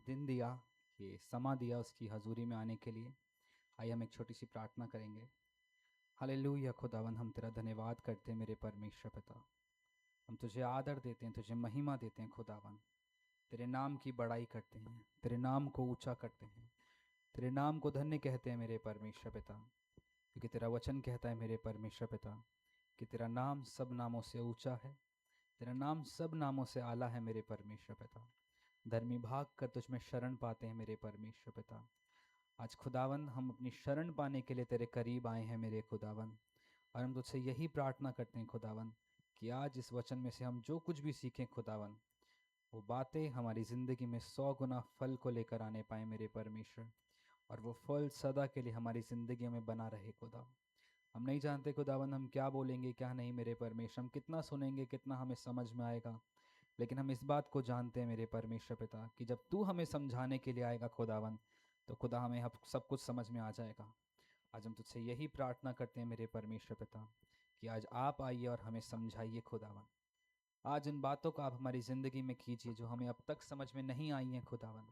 दिन दिया, ये समा दिया उसकी हजूरी में आने के लिए। आइए हम एक छोटी सी प्रार्थना करेंगे। हालेलुया खुदावन, हम तेरा धन्यवाद करते हैं मेरे परमेश्वर पिता। हम तुझे आदर देते हैं, तुझे महिमा देते हैं खुदावन। तेरे नाम की बड़ाई करते हैं, तेरे नाम को ऊंचा करते हैं, तेरे नाम को धन्य कहते हैं मेरे परमेश्वर पिता। क्योंकि तेरा वचन कहता है मेरे परमेश्वर पिता कि तेरा नाम सब नामों से ऊंचा है, तेरा नाम सब नामों से आला है मेरे परमेश्वर पिता। धर्मी भाग कर तुझ में शरण पाते हैं मेरे परमेश्वर पिता। आज खुदावन हम अपनी शरण पाने के लिए तेरे करीब आए हैं मेरे खुदावन। और हम तुझसे यही प्रार्थना करते हैं खुदावन कि आज इस वचन में से हम जो कुछ भी सीखें खुदावन, वो बातें हमारी ज़िंदगी में 100 गुना फल को लेकर आने पाए मेरे परमेश्वर। और वो फल सदा के लिए हमारी ज़िंदगी में बना रहे खुदा। हम नहीं जानते खुदावन हम क्या बोलेंगे क्या नहीं मेरे परमेश्वर, हम कितना सुनेंगे कितना हमें समझ में आएगा, लेकिन हम इस बात को जानते हैं मेरे परमेश्वर पिता कि जब तू हमें समझाने के लिए आएगा खुदावन, तो खुदा हमें सब कुछ समझ में आ जाएगा। आज हम तुझसे यही प्रार्थना करते हैं मेरे परमेश्वर पिता कि आज आप आइए और हमें समझाइए खुदावन। आज उन बातों को आप हमारी ज़िंदगी में कीजिए जो हमें अब तक समझ में नहीं आई हैं खुदावन।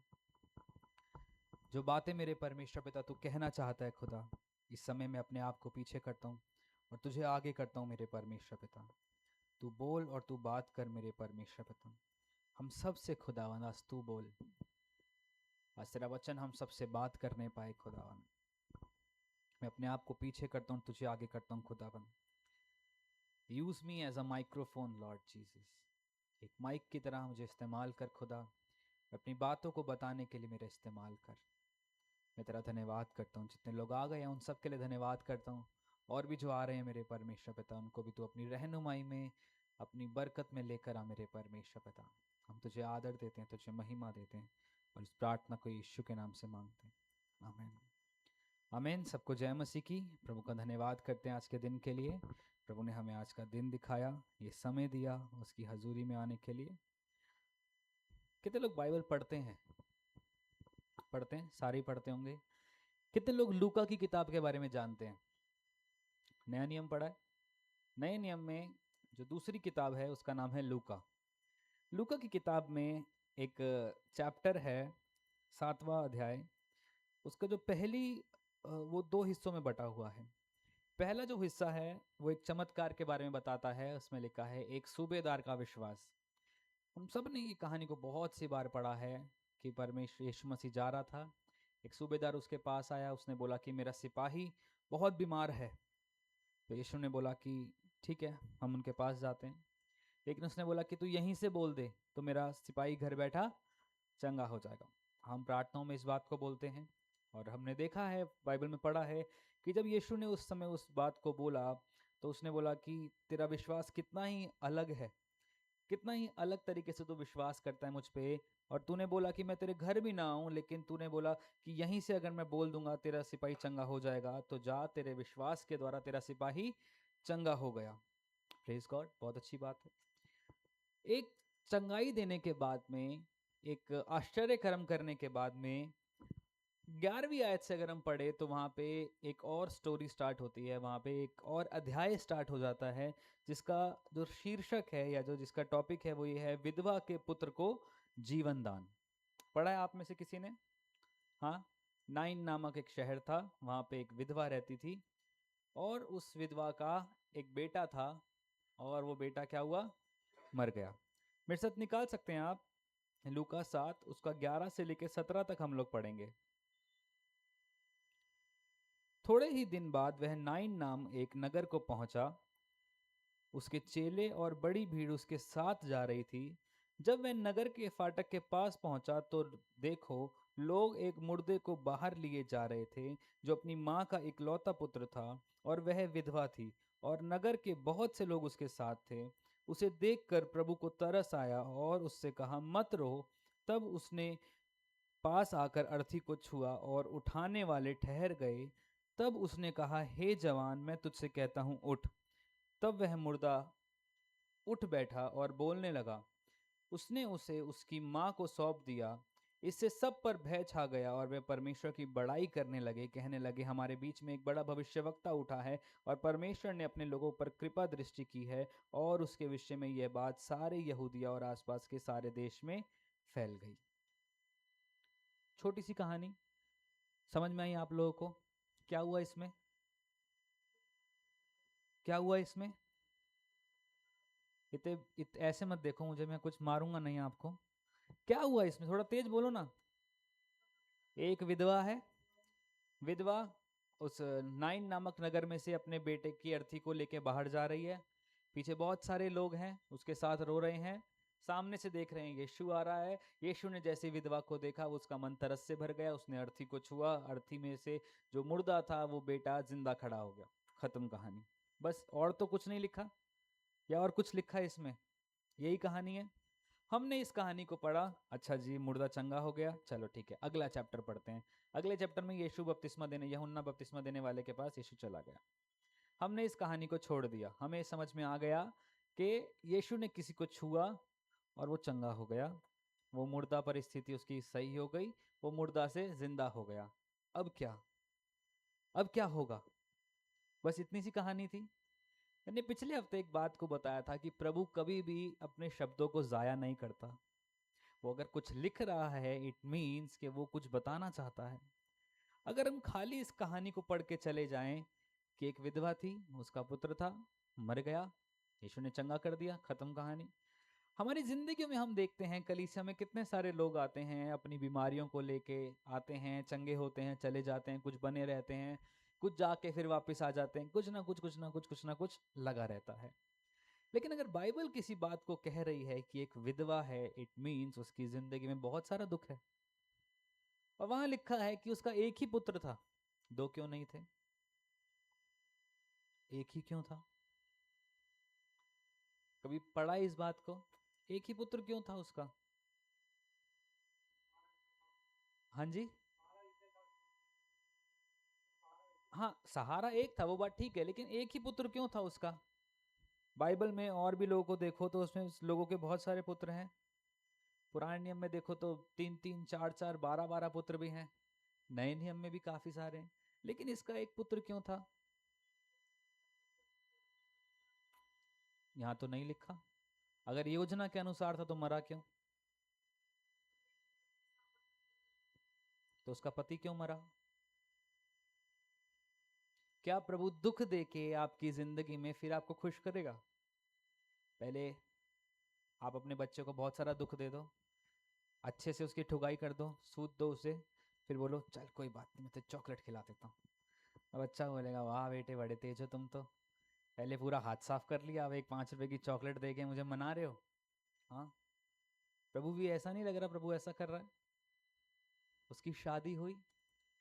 जो बातें मेरे परमेश्वर पिता तू कहना चाहता है खुदा, इस समय मैं अपने आप को पीछे करता हूँ और तुझे आगे करता हूँ मेरे परमेश्वर पिता। तू बोल और तू बात कर मेरे परमेश्वर पिता। हम सब से खुदावन आज तू बोल। आज तेरा वचन हम सबसे बात करने पाए खुदावन। मैं अपने आप को पीछे करता हूँ, तुझे आगे करता हूँ खुदावन। Use me as a microphone lord Jesus. एक माइक की तरह मुझे इस्तेमाल कर खुदा, अपनी बातों को बताने के लिए मेरा इस्तेमाल कर। मैं तेरा धन्यवाद करता हूँ, जितने लोग आ गए हैं उन सब के लिए धन्यवाद करता हूँ। और भी जो आ रहे हैं मेरे परमेश्वर पिता, उनको भी तू अपनी रहनुमाई में, अपनी बरकत में लेकर आ मेरे परमेश्वर पिता। हम तुझे आदर देते हैं, तुझे महिमा देते हैं और इस प्रार्थना को यीशु के नाम से मांगते हैं, आमीन। आमीन। सबको जय मसीह की। प्रभु का धन्यवाद करते हैं आज के दिन के लिए। प्रभु ने हमें आज का दिन दिखाया, ये समय दिया उसकी हजूरी में आने के लिए। कितने लोग बाइबल पढ़ते हैं? पढ़ते हैं, सारे ही पढ़ते होंगे। कितने लोग लूका की किताब के बारे में जानते हैं? नया नियम पढ़ा है? नए नियम में जो दूसरी किताब है उसका नाम है लूका। लूका की किताब में एक चैप्टर है, 7वां अध्याय। उसका जो पहली वो दो हिस्सों में बटा हुआ है। पहला जो हिस्सा है वो एक चमत्कार के बारे में बताता है। उसमें लिखा है एक सूबेदार का विश्वास। हम सब ने ये कहानी को बहुत सी बार पढ़ा है कि परमेश्वर यीशु मसीह जा रहा था, एक सूबेदार उसके पास आया, उसने बोला कि मेरा सिपाही बहुत बीमार है। तो यीशु ने बोला कि ठीक है, हम उनके पास जाते हैं। लेकिन उसने बोला कि तू यहीं से बोल दे तो मेरा सिपाही घर बैठा चंगा हो जाएगा। हम प्रार्थनाओं में इस बात को बोलते हैं और हमने देखा है, बाइबल में पढ़ा है कि जब यीशु ने उस समय उस बात को बोला तो उसने बोला कि तेरा विश्वास कितना ही अलग है, कितना ही अलग तरीके से तू विश्वास करता है मुझ पे। और तूने बोला कि मैं तेरे घर भी ना आऊं, लेकिन तूने बोला कि यहीं से अगर मैं बोल दूंगा तेरा सिपाही चंगा हो जाएगा, तो जा, तेरे विश्वास के द्वारा तेरा सिपाही चंगा हो गया। प्रेज गॉड, बहुत अच्छी बात है। एक चंगाई देने के बाद में, एक आश्चर्य कर्म करने के बाद में 11वीं आयत से अगर हम पढ़े तो वहाँ पे एक और स्टोरी स्टार्ट होती है, वहाँ पे एक और अध्याय स्टार्ट हो जाता है, जिसका जो शीर्षक है या जो जिसका टॉपिक है वो ये है, विधवा के पुत्र को जीवन दान। पढ़ा है आप में से किसी ने? हाँ। नाइन नामक एक शहर था, वहाँ पे एक विधवा रहती थी और उस विधवा का एक बेटा था और वो बेटा क्या हुआ? मर गया। मेरे साथ निकाल सकते हैं आप लूका 7 उसका 11 से लेकर 17 तक हम लोग पढ़ेंगे। थोड़े ही दिन बाद वह नाइन नाम एक नगर को पहुंचा। उसके चेले और बड़ी भीड़ उसके साथ जा रही थी। जब वह नगर के फाटक के पास पहुंचा तो देखो, लोग एक मुर्दे को बाहर लिए जा रहे थे, जो अपनी माँ का इकलौता पुत्र था और वह विधवा थी, और नगर के बहुत से लोग उसके साथ थे। उसे देखकर प्रभु को तरस आया और उससे कहा, मत रो। तब उसने पास आकर अर्थी को छुआ और उठाने वाले ठहर गए। तब उसने कहा, हे जवान, मैं तुझसे कहता हूँ, उठ। तब वह मुर्दा उठ बैठा और बोलने लगा। उसने उसे उसकी माँ को सौंप दिया। इससे सब पर भय छा गया और वे परमेश्वर की बड़ाई करने लगे, कहने लगे, हमारे बीच में एक बड़ा भविष्यवक्ता उठा है और परमेश्वर ने अपने लोगों पर कृपा दृष्टि की है। और उसके विषय में यह बात सारे यहूदिया और आसपास के सारे देश में फैल गई। छोटी सी कहानी समझ में आई आप लोगों को? क्या हुआ इसमें? क्या हुआ इसमें? ऐसे मत देखो मुझे, मैं कुछ मारूंगा नहीं आपको। क्या हुआ इसमें? थोड़ा तेज बोलो ना। एक विधवा है। विधवा उस नाइन नामक नगर में से अपने बेटे की अर्थी को लेके बाहर जा रही है। पीछे बहुत सारे लोग हैं उसके साथ रो रहे हैं। सामने से देख रहे हैं यीशु आ रहा है। यीशु ने जैसे विधवा को देखा उसका मन तरस से भर गया। उसने अर्थी को छुआ, अर्थी में से जो मुर्दा था वो बेटा जिंदा खड़ा हो गया। खत्म कहानी। बस और तो कुछ नहीं लिखा, या और कुछ लिखा है इसमें? यही कहानी है। हमने इस कहानी को पढ़ा, अच्छा जी मुर्दा चंगा हो गया, चलो ठीक है अगला चैप्टर पढ़ते हैं। अगले चैप्टर में यीशु बपतिस्मा देने, यूहन्ना बपतिस्मा देने वाले के पास यीशु चला गया। हमने इस कहानी को छोड़ दिया। हमें समझ में आ गया कि यीशु ने किसी को छुआ और वो चंगा हो गया। वो मुर्दा परिस्थिति उसकी सही हो गई, वो मुर्दा से जिंदा हो गया। अब क्या? अब क्या होगा? बस इतनी सी कहानी थी। मैंने पिछले हफ्ते एक बात को बताया था कि प्रभु कभी भी अपने शब्दों को जाया नहीं करता। वो अगर कुछ लिख रहा है इट मीन्स कि वो कुछ बताना चाहता है। अगर हम खाली इस कहानी को पढ़ के चले जाएं कि एक विधवा थी, उसका पुत्र था, मर गया, यीशु ने चंगा कर दिया, खत्म कहानी। हमारी जिंदगी में हम देखते हैं कलीसिया में कितने सारे लोग आते हैं, अपनी बीमारियों को लेके आते हैं, चंगे होते हैं, चले जाते हैं, कुछ बने रहते हैं, कुछ जाके फिर वापस आ जाते हैं, कुछ ना कुछ कुछ ना कुछ कुछ ना कुछ लगा रहता है। लेकिन अगर बाइबल किसी बात को कह रही है कि एक विधवा है, इट मीन्स उसकी जिंदगी में बहुत सारा दुख है। और वहां लिखा है कि उसका एक ही पुत्र था। दो क्यों नहीं थे? एक ही क्यों था? कभी पढ़ा इस बात को? एक ही पुत्र क्यों था उसका? हाँ जी। हाँ सहारा एक था, वो बात ठीक है, लेकिन एक ही पुत्र क्यों था उसका? बाइबल में और भी लोगों को देखो तो उसमें उस लोगों के बहुत सारे पुत्र हैं। पुराने नियम में देखो तो 3 3 4 4 12 12 पुत्र भी हैं। नए नियम में भी काफी सारे हैं। लेकिन इसका एक पुत्र क्यों था? यहाँ तो नहीं लिखा। अगर योजना के अनुसार था तो मरा क्यों? तो उसका पति क्यों मरा? क्या प्रभु दुख देके आपकी जिंदगी में फिर आपको खुश करेगा? पहले आप अपने बच्चे को बहुत सारा दुख दे दो, अच्छे से उसकी ठुगाई कर दो, सूद दो उसे, फिर बोलो चल कोई बात नहीं मैं तो चॉकलेट खिला देता हूँ। अब बच्चा बोलेगा वाह बेटे बड़े तेज हो तुम तो, पहले पूरा हाथ साफ कर लिया, अब एक 5 रुपए की चॉकलेट दे के मुझे मना रहे हो। हाँ, प्रभु भी ऐसा नहीं लग रहा प्रभु ऐसा कर रहा है? उसकी शादी हुई,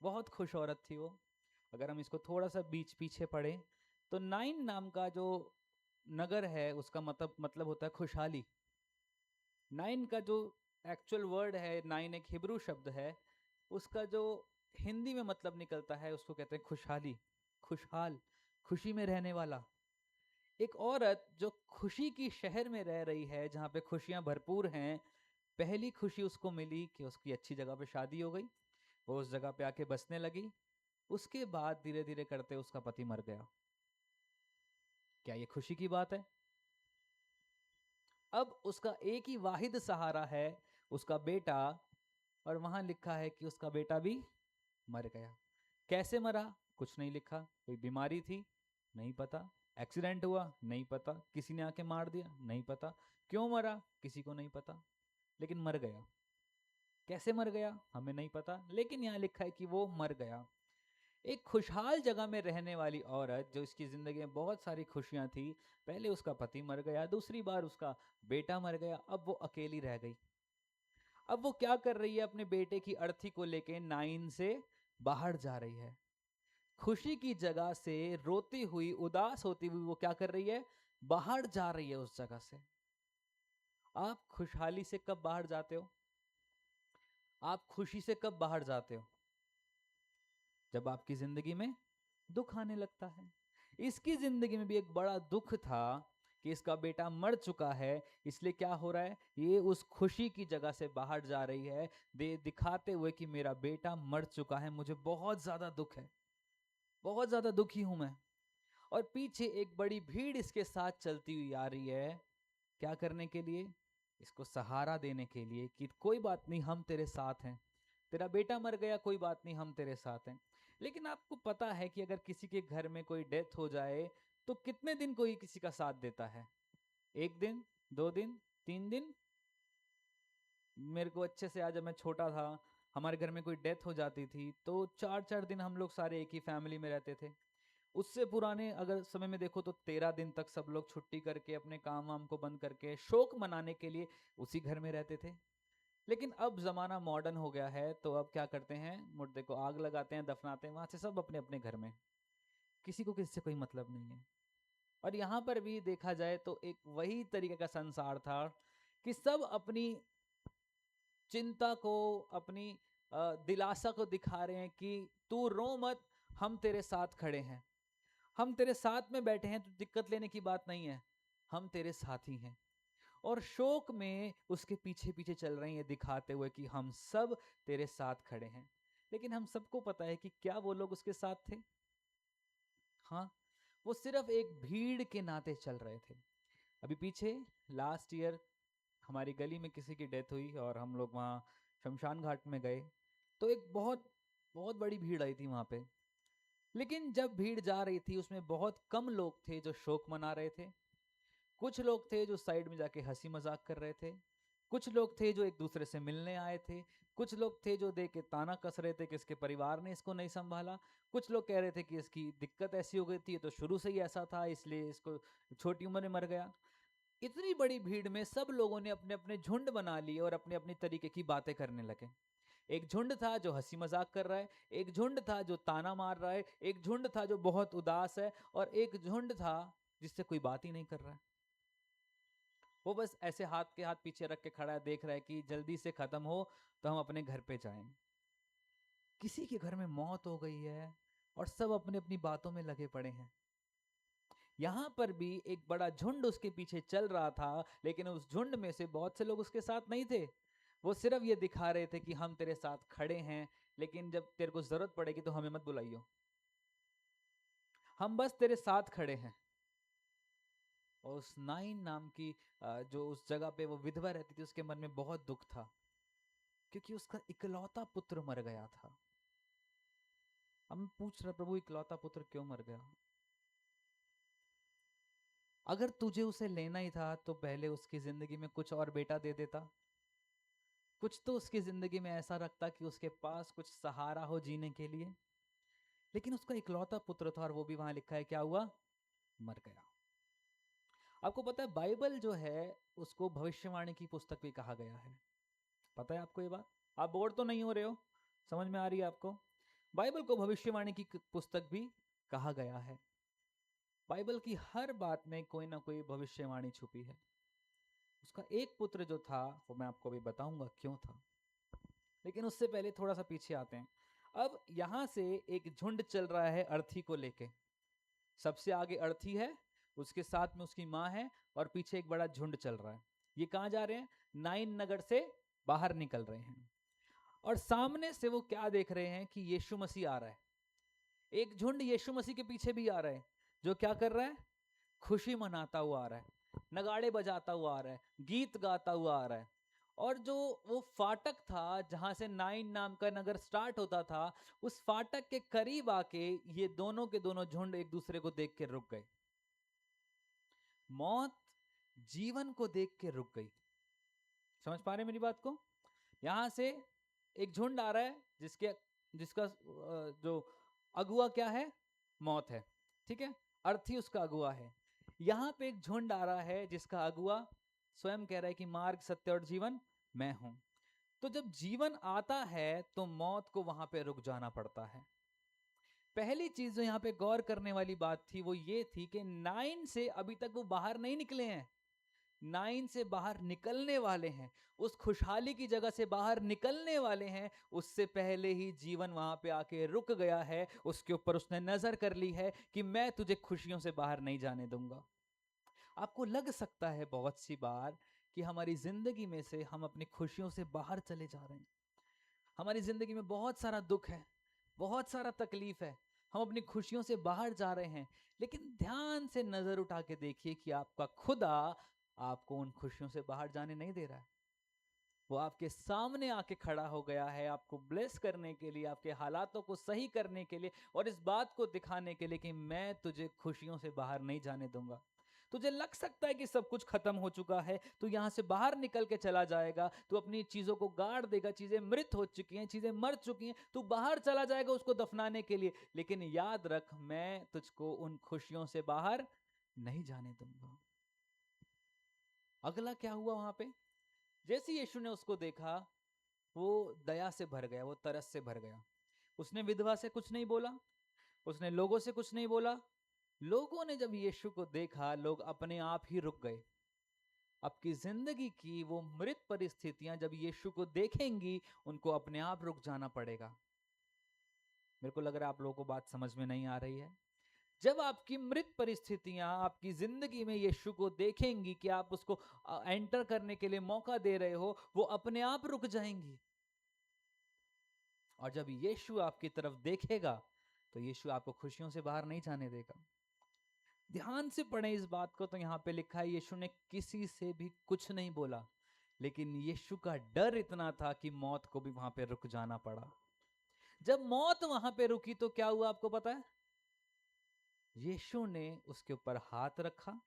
बहुत खुश औरत थी वो। अगर हम इसको थोड़ा सा बीच पीछे पढ़े तो नाइन नाम का जो नगर है उसका मतलब होता है खुशहाली। नाइन का जो एक्चुअल वर्ड है, नाइन एक हिब्रू शब्द है, उसका जो हिंदी में मतलब निकलता है उसको कहते हैं खुशहाली, खुशहाल, खुशी में रहने वाला। एक औरत जो खुशी की शहर में रह रही है जहाँ पे खुशियां भरपूर हैं। पहली खुशी उसको मिली कि उसकी अच्छी जगह पे शादी हो गई, वो उस जगह पे आके बसने लगी। उसके बाद धीरे धीरे करते उसका पति मर गया। क्या ये खुशी की बात है? अब उसका एक ही वाहिद सहारा है, उसका बेटा। और वहां लिखा है कि उसका बेटा भी मर गया। कैसे मरा? कुछ नहीं लिखा। कोई बीमारी थी? नहीं पता। एक्सीडेंट हुआ? नहीं पता। किसी ने आके मार दिया? नहीं पता। क्यों मरा? किसी को नहीं पता। लेकिन मर गया। कैसे मर गया हमें नहीं पता, लेकिन यहाँ लिखा है कि वो मर गया। एक खुशहाल जगह में रहने वाली औरत जो इसकी जिंदगी में बहुत सारी खुशियां थी, पहले उसका पति मर गया, दूसरी बार उसका बेटा मर गया, अब वो अकेली रह गई। अब वो क्या कर रही है? अपने बेटे की अर्थी को लेके नाइन से बाहर जा रही है। खुशी की जगह से रोती हुई, उदास होती हुई वो क्या कर रही है? बाहर जा रही है उस जगह से। आप खुशहाली से कब बाहर जाते हो? आप खुशी से कब बाहर जाते हो? जब आपकी जिंदगी में दुख आने लगता है। इसकी जिंदगी में भी एक बड़ा दुख था कि इसका बेटा मर चुका है। इसलिए क्या हो रहा है? ये उस खुशी की जगह से बाहर जा रही है, दिखाते हुए कि मेरा बेटा मर चुका है, मुझे बहुत ज्यादा दुख है, बहुत ज्यादा दुखी हूं मैं। और पीछे एक बड़ी भीड़ इसके साथ चलती हुई आ रही है। क्या करने के लिए? इसको सहारा देने के लिए कि कोई बात नहीं हम तेरे साथ हैं, तेरा बेटा मर गया, कोई बात नहीं, हम तेरे साथ हैं। लेकिन आपको पता है कि अगर किसी के घर में कोई डेथ हो जाए तो कितने दिन कोई किसी का साथ देता है? 1 दिन, 2 दिन, 3 दिन? मेरे को अच्छे से आज, जब मैं छोटा था, हमारे घर में कोई डेथ हो जाती थी तो 4-4 दिन हम लोग सारे एक ही फैमिली में रहते थे। उससे पुराने अगर समय में देखो तो 13 दिन तक सब लोग छुट्टी करके अपने काम वाम को बंद करके शोक मनाने के लिए उसी घर में रहते थे। लेकिन अब जमाना मॉडर्न हो गया है, तो अब क्या करते हैं, मुर्दे को आग लगाते हैं, दफनाते हैं, वहां से सब अपने अपने घर में, किसी को किसी से कोई मतलब नहीं है। और यहाँ पर भी देखा जाए तो एक वही तरीके का संसार था कि सब अपनी चिंता को, अपनी दिलासा को दिखा रहे हैं कि तू रो मत, हम तेरे साथ खड़े हैं, हम तेरे साथ में बैठे हैं, तो दिक्कत लेने की बात नहीं है, हम तेरे साथी हैं। और शोक में उसके पीछे पीछे चल रही है, दिखाते हुए कि हम सब तेरे साथ खड़े हैं। लेकिन हम सबको पता है कि क्या वो लोग उसके साथ थे? हाँ, वो सिर्फ एक भीड़ के नाते चल रहे थे। अभी पीछे लास्ट ईयर हमारी गली में किसी की डेथ हुई और हम लोग वहाँ शमशान घाट में गए, तो एक बहुत बहुत बड़ी भीड़ आई थी वहाँ पे। लेकिन जब भीड़ जा रही थी उसमें बहुत कम लोग थे जो शोक मना रहे थे। कुछ लोग थे जो साइड में जाके हंसी मजाक कर रहे थे, कुछ लोग थे जो एक दूसरे से मिलने आए थे, कुछ लोग थे जो देख के ताना कस रहे थे कि इसके परिवार ने इसको नहीं संभाला, कुछ लोग कह रहे थे कि इसकी दिक्कत ऐसी हो गई थी, तो शुरू से ही ऐसा था इसलिए इसको छोटी उम्र में मर गया। इतनी बड़ी भीड़ में सब लोगों ने अपने अपने झुंड बना लिए और अपने अपने तरीके की बातें करने लगे। एक झुंड था जो हंसी मजाक कर रहा है, एक झुंड था जो ताना मार रहा है, एक झुंड था जो बहुत उदास है, और एक झुंड था जिससे कोई बात ही नहीं कर रहा है। वो बस ऐसे हाथ के हाथ पीछे रख के खड़ा है, देख रहा है कि जल्दी से खत्म हो तो हम अपने घर पे जाएं। किसी के घर में मौत हो गई है और सब अपने अपनी बातों में लगे पड़े हैं। यहां पर भी एक बड़ा झुंड उसके पीछे चल रहा था, लेकिन उस झुंड में से बहुत से लोग उसके साथ नहीं थे। वो सिर्फ ये दिखा रहे थे कि हम तेरे साथ खड़े हैं, लेकिन जब तेरे को जरूरत पड़ेगी तो हमें मत बुलाइयो, हम बस तेरे साथ खड़े हैं। और उस नाइन नाम की जो उस जगह पे वो विधवा रहती थी, उसके मन में बहुत दुख था, क्योंकि उसका इकलौता पुत्र मर गया था। हम पूछ रहे, प्रभु इकलौता पुत्र क्यों मर गया? अगर तुझे उसे लेना ही था तो पहले उसकी जिंदगी में कुछ और बेटा दे देता, कुछ तो उसकी जिंदगी में ऐसा रखता कि उसके पास कुछ सहारा हो जीने के लिए। लेकिन उसका इकलौता पुत्र था और वो भी वहां लिखा है क्या हुआ? मर गया। आपको पता है बाइबल जो है उसको भविष्यवाणी की पुस्तक भी कहा गया है। पता है आपको ये बात? आप बोर तो नहीं हो रहे हो? समझ में आ रही है आपको? बाइबल को भविष्यवाणी की पुस्तक भी कहा गया है। बाइबल की हर बात में कोई ना कोई भविष्यवाणी छुपी है। उसका एक पुत्र जो था वो मैं आपको अभी बताऊंगा क्यों था, लेकिन उससे पहले थोड़ा सा पीछे आते हैं। अब यहां से एक झुंड चल रहा है अर्थी को लेके। सबसे आगे अर्थी है, उसके साथ में उसकी माँ है, और पीछे एक बड़ा झुंड चल रहा है। ये कहाँ जा रहे हैं? नाइन नगर से बाहर निकल रहे हैं। और सामने से वो क्या देख रहे हैं कि यीशु मसीह आ रहा है। एक झुंड यीशु मसीह के पीछे भी आ रहा है, जो क्या कर रहा है? खुशी मनाता हुआ आ रहा है, नगाड़े बजाता हुआ आ रहा है, गीत गाता हुआ आ रहा है। और जो वो फाटक था जहां से नाइन नाम का नगर स्टार्ट होता था, उस फाटक के करीब आके ये दोनों के दोनों झुंड एक दूसरे को देख के रुक गए। मौत जीवन को देख के रुक गई। समझ पा रहे मेरी बात को? यहां से एक झुंड आ रहा है जिसके जिसका जो अगुआ क्या है? मौत है। ठीक है, अर्थी उसका अगुआ है। यहां पे एक झुंड आ रहा है जिसका अगुआ स्वयं कह रहा है कि मार्ग सत्य और जीवन मैं हूं। तो जब जीवन आता है तो मौत को वहां पे रुक जाना पड़ता है। पहली चीज जो यहाँ पे गौर करने वाली बात थी वो ये थी कि नाइन से अभी तक वो बाहर नहीं निकले हैं। नाइन से बाहर निकलने वाले हैं, उस खुशहाली की जगह से बाहर निकलने वाले हैं। उससे पहले ही जीवन वहां पे आके रुक गया है, उसके ऊपर उसने नजर कर ली है कि मैं तुझे खुशियों से बाहर नहीं जाने दूंगा। आपको लग सकता है बहुत सी बार कि हमारी जिंदगी में से हम अपनी खुशियों से बाहर चले जा रहे हैं। हमारी जिंदगी में बहुत सारा दुख है, बहुत सारा तकलीफ है, हम अपनी खुशियों से बाहर जा रहे हैं। लेकिन ध्यान से नजर उठा के देखिए कि आपका खुदा आपको उन खुशियों से बाहर जाने नहीं दे रहा है। वो आपके सामने आके खड़ा हो गया है आपको ब्लेस करने के लिए, आपके हालातों को सही करने के लिए और इस बात को दिखाने के लिए कि मैं तुझे खुशियों से बाहर नहीं जाने दूंगा। तुझे लग सकता है कि सब कुछ खत्म हो चुका है, तू यहां से बाहर निकल के चला जाएगा, तू अपनी चीजों को गाड़ देगा, चीजें मृत हो चुकी हैं, चीजें मर चुकी हैं, तू बाहर चला जाएगा उसको दफनाने के लिए, लेकिन याद रख मैं तुझको उन खुशियों से बाहर नहीं जाने दूंगा। अगला क्या हुआ वहां पे? जैसे यीशु ने उसको देखा, वो दया से भर गया, वो तरस से भर गया। उसने विधवा से कुछ नहीं बोला, उसने लोगों से कुछ नहीं बोला। लोगों ने जब यीशु को देखा, लोग अपने आप ही रुक गए। आपकी जिंदगी की वो मृत परिस्थितियां जब यीशु को देखेंगी, उनको अपने आप रुक जाना पड़ेगा। मेरे को लग रहा है आप लोगों को बात समझ में नहीं आ रही है। जब आपकी मृत परिस्थितियां आपकी जिंदगी में यीशु को देखेंगी कि आप उसको एंटर करने के लिए मौका दे रहे हो, वो अपने आप रुक जाएंगी। और जब यीशु आपकी तरफ देखेगा, तो यीशु आपको खुशियों से बाहर नहीं जाने देगा। ध्यान से पढ़ें इस बात को, तो यहां पे लिखा है यीशु ने किसी से भी कुछ नहीं बोला, लेकिन यीशु का डर इतना था कि मौत को भी वहां पे रुक जाना पड़ा। जब मौत वहां पे रुकी तो क्या हुआ आपको पता है? यीशु ने उसके ऊपर हाथ रखा।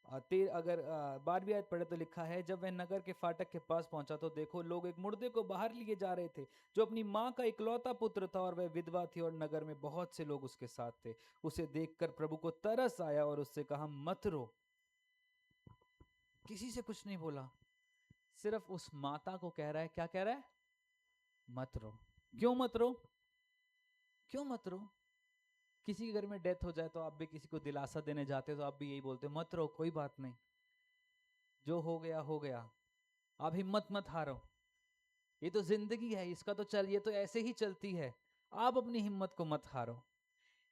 अगर 12वीं आयत पढ़े तो लिखा है, जब वह नगर के फाटक के पास पहुंचा तो देखो लोग एक मुर्दे को बाहर लिए जा रहे थे, जो अपनी माँ का इकलौता पुत्र था, और वह विधवा थी, और नगर में बहुत से लोग उसके साथ थे। उसे देखकर प्रभु को तरस आया और उससे कहा, मत रो। किसी से कुछ नहीं बोला, सिर्फ उस माता को कह रहा है, क्या कह रहा है? मत रो। क्यों मत रो? क्यों मत रो? किसी के घर में डेथ हो जाए तो आप भी किसी को दिलासा देने जाते हो, तो आप भी यही बोलते हो, मत रो, कोई बात नहीं, जो हो गया हो गया, आप हिम्मत मत हारो, ये तो जिंदगी है, इसका तो चल, ये तो ऐसे ही चलती है, आप अपनी हिम्मत को मत हारो।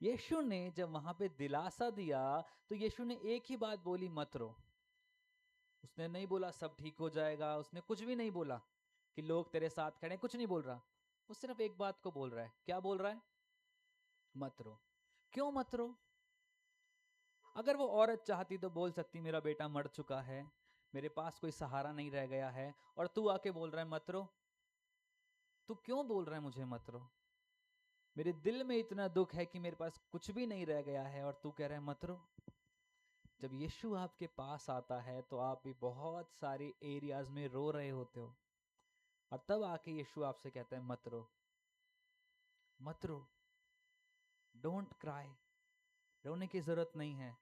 यीशु ने जब वहां पे दिलासा दिया, तो यीशु ने एक ही बात बोली, मत रो। उसने नहीं बोला सब ठीक हो जाएगा, उसने कुछ भी नहीं बोला कि लोग तेरे साथ खड़े, कुछ नहीं बोल रहा। वो सिर्फ एक बात को बोल रहा है, क्या बोल रहा है? मत रो। क्यों मत रो? अगर वो औरत चाहती तो बोल सकती, मेरा बेटा मर चुका है, मेरे पास कोई सहारा नहीं रह गया है, और तू आके बोल रहा है मत रो। तू क्यों बोल रहा है मुझे मत रो? मेरे दिल में इतना दुख है कि मेरे पास कुछ भी नहीं रह गया है, और तू कह रहा है मत रो। जब यीशु आपके पास आता है तो आप भी बहुत सारे एरियाज में रो रहे होते हो, और तब आके यीशु आपसे कहता है मत रो, मत रो, डोंट क्राई, रोने की जरूरत नहीं है।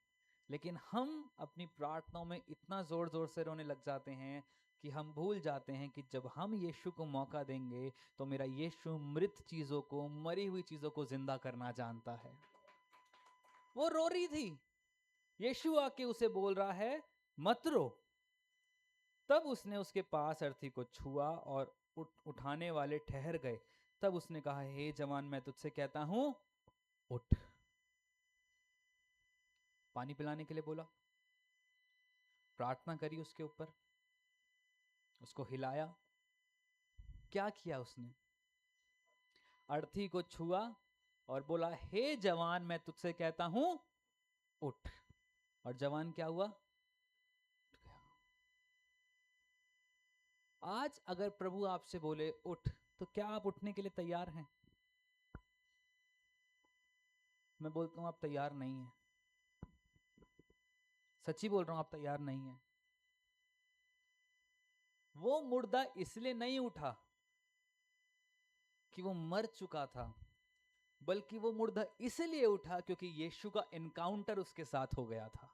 लेकिन हम अपनी प्रार्थनाओं में इतना जोर जोर से रोने लग जाते हैं कि हम भूल जाते हैं कि जब हम यीशु को मौका देंगे, तो मेरा यीशु मृत चीजों को, मरी हुई चीजों को जिंदा करना जानता है। वो रो रही थी, यीशु आके उसे बोल रहा है मत रो। तब उसने उसके पास अर्थी को छुआ और उठाने वाले ठहर गए। तब उसने कहा, हे जवान, मैं तुझसे कहता हूं, उठ। पानी पिलाने के लिए बोला, प्रार्थना करी उसके ऊपर, उसको हिलाया। क्या किया उसने? अर्थी को छुआ और बोला, हे जवान, मैं तुझसे कहता हूं, उठ। और जवान क्या हुआ? उठ गया। आज अगर प्रभु आपसे बोले उठ, तो क्या आप उठने के लिए तैयार हैं? मैं बोलता हूं आप तैयार नहीं हैं। सच्ची बोल रहा हूं, आप तैयार नहीं हैं। वो मुर्दा इसलिए नहीं उठा कि वो मर चुका था, बल्कि वो मुर्दा इसलिए उठा क्योंकि यीशु का एनकाउंटर उसके साथ हो गया था।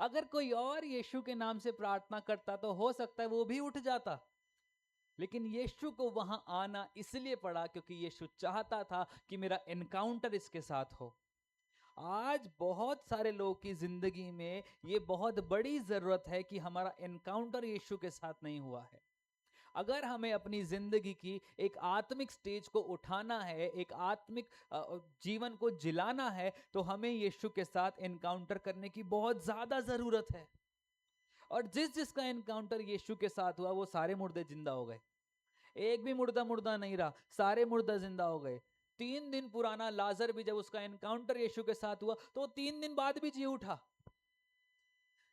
अगर कोई और यीशु के नाम से प्रार्थना करता तो हो सकता है वो भी उठ जाता, लेकिन यीशु को वहां आना इसलिए पड़ा क्योंकि यीशु चाहता था कि मेरा एनकाउंटर इसके साथ हो। आज बहुत सारे लोगों की जिंदगी में ये बहुत बड़ी जरूरत है कि हमारा एनकाउंटर यीशु के साथ नहीं हुआ है। अगर हमें अपनी जिंदगी की एक आत्मिक स्टेज को उठाना है, एक आत्मिक जीवन को जिलाना है, तो हमें यीशु के साथ एनकाउंटर करने की बहुत ज्यादा जरूरत है। और जिस जिसका एनकाउंटर यीशु के साथ हुआ, वो सारे मुर्दे जिंदा हो गए। एक भी मुर्दा मुर्दा नहीं रहा, सारे मुर्दा जिंदा हो गए। 3 दिन पुराना लाजर भी जब उसका एनकाउंटर यीशु के साथ हुआ, तो 3 दिन बाद भी जी उठा।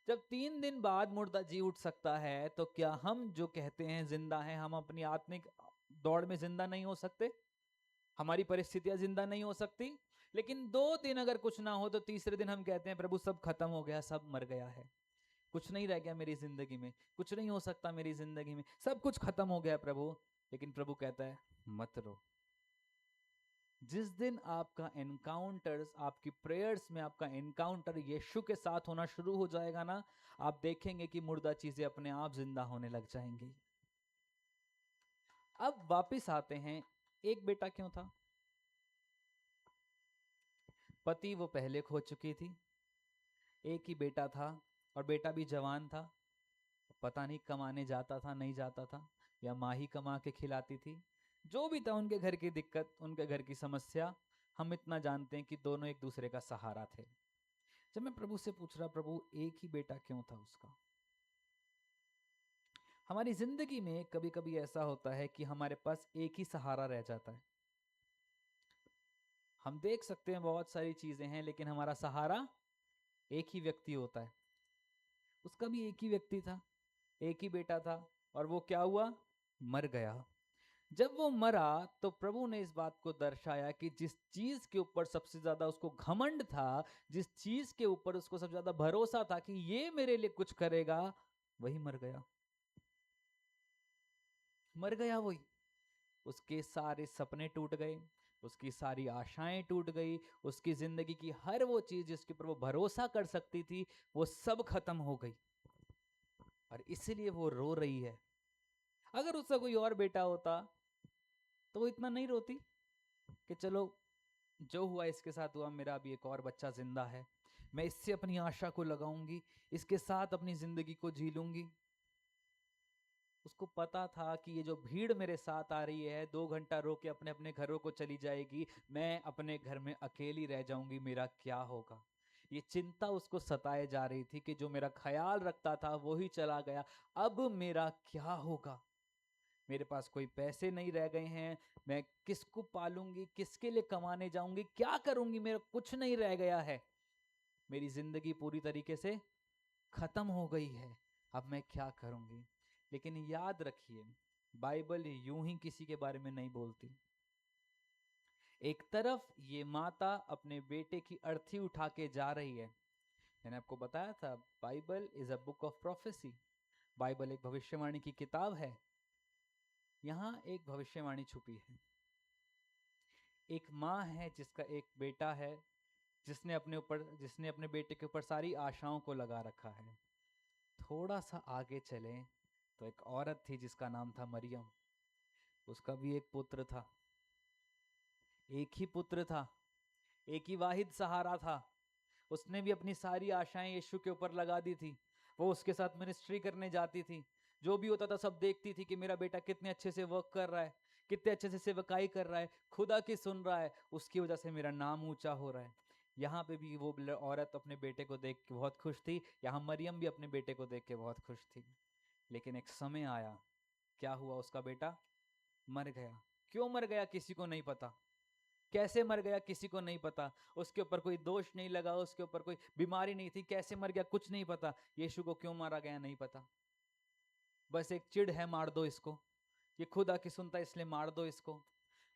जब 3 दिन बाद मुर्दा जी उठ सकता है, तो क्या हम जो कहते हैं जिंदा हैं, हम अपनी आत्मिक दौड़ में जिंदा नहीं हो सकते? हमारी परिस्थितियां जिंदा नहीं हो सकती? लेकिन 2 दिन अगर कुछ ना हो, तो तीसरे दिन हम कहते हैं प्रभु सब खत्म हो गया, सब मर गया है, कुछ नहीं रह गया मेरी जिंदगी में, कुछ नहीं हो सकता मेरी जिंदगी में, सब कुछ खत्म हो गया प्रभु। लेकिन प्रभु कहता है मत रो। जिस दिन आपका एनकाउंटर्स, आपकी प्रेयर्स में आपका एनकाउंटर यीशु के साथ होना शुरू हो जाएगा ना, आप देखेंगे कि मुर्दा चीजें अपने आप जिंदा होने लग जाएंगी। अब वापस आते हैं, एक बेटा क्यों था? पति वो पहले खो चुकी थी, एक ही बेटा था, और बेटा भी जवान था, पता नहीं कमाने जाता था नहीं जाता था, या माँ ही कमा के खिलाती थी। जो भी था उनके घर की दिक्कत, उनके घर की समस्या, हम इतना जानते हैं कि दोनों एक दूसरे का सहारा थे। जब मैं प्रभु से पूछ रहा, प्रभु एक ही बेटा क्यों था उसका? हमारी जिंदगी में कभी कभी ऐसा होता है कि हमारे पास एक ही सहारा रह जाता है। हम देख सकते हैं बहुत सारी चीजें हैं, लेकिन हमारा सहारा एक ही व्यक्ति होता है। उसका भी एक ही व्यक्ति था, एक ही बेटा था, और वो क्या हुआ? मर गया। जब वो मरा, तो प्रभु ने इस बात को दर्शाया कि जिस चीज के ऊपर सबसे ज्यादा उसको घमंड था, जिस चीज के ऊपर उसको सबसे ज्यादा भरोसा था कि ये मेरे लिए कुछ करेगा, वही मर गया। मर गया वही। उसके सारे सपने टूट गए, उसकी सारी आशाएं टूट गई, उसकी जिंदगी की हर वो चीज जिसके ऊपर वो भरोसा कर सकती थी, वो सब खत्म हो गई, और इसीलिए वो रो रही है। अगर उसका कोई और बेटा होता, तो वो इतना नहीं रोती कि चलो जो हुआ इसके साथ हुआ, मेरा अभी एक और बच्चा जिंदा है, मैं इससे अपनी आशा को लगाऊंगी, इसके साथ अपनी जिंदगी को जी लूंगी। उसको पता था कि ये जो भीड़ मेरे साथ आ रही है, 2 घंटा रो के अपने अपने घरों को चली जाएगी, मैं अपने घर में अकेली रह जाऊंगी, मेरा क्या होगा? ये चिंता उसको सताए जा रही थी कि जो मेरा ख्याल रखता था वो ही चला गया, अब मेरा क्या होगा? मेरे पास कोई पैसे नहीं रह गए हैं, मैं किसको पालूंगी, किसके लिए कमाने जाऊंगी, क्या करूंगी? मेरा कुछ नहीं रह गया है, मेरी जिंदगी पूरी तरीके से खत्म हो गई है, अब मैं क्या करूंगी? लेकिन याद रखिए, बाइबल यूं ही किसी के बारे में नहीं बोलती। एक तरफ ये माता अपने बेटे की अर्थी उठा के जा रही है। मैंने आपको बताया था, Bible is a book of prophecy. Bible एक भविष्यवाणी की किताब है। यहां एक भविष्यवाणी छुपी है। एक माँ है जिसका एक बेटा है, जिसने अपने बेटे के ऊपर सारी आशाओं को लगा रखा है। थोड़ा सा आगे चले तो एक औरत थी जिसका नाम था मरियम। उसका भी एक पुत्र था, एक ही पुत्र था, एक ही वाहिद सहारा था। उसने भी अपनी सारी आशाएं यीशु के ऊपर लगा दी थी। वो उसके साथ मिनिस्ट्री करने जाती थी, जो भी होता था सब देखती थी कि मेरा बेटा कितने अच्छे से वर्क कर रहा है, कितने अच्छे से सेवकाई कर रहा है, खुदा की सुन रहा है, उसकी वजह से मेरा नाम ऊंचा हो रहा है। यहाँ पे भी वो औरत अपने बेटे को देख के बहुत खुश थी, यहाँ मरियम भी अपने बेटे को देख के बहुत खुश थी। लेकिन एक समय आया, क्या हुआ? उसका बेटा मर गया। क्यों मर गया किसी को नहीं पता, कैसे मर गया किसी को नहीं पता, उसके ऊपर कोई दोष नहीं लगा, उसके ऊपर कोई बीमारी नहीं थी, कैसे मर गया कुछ नहीं पता, यीशु को क्यों मारा गया नहीं पता। बस एक चिढ़ है, मार दो इसको, ये खुदा की सुनता इसलिए मार दो इसको।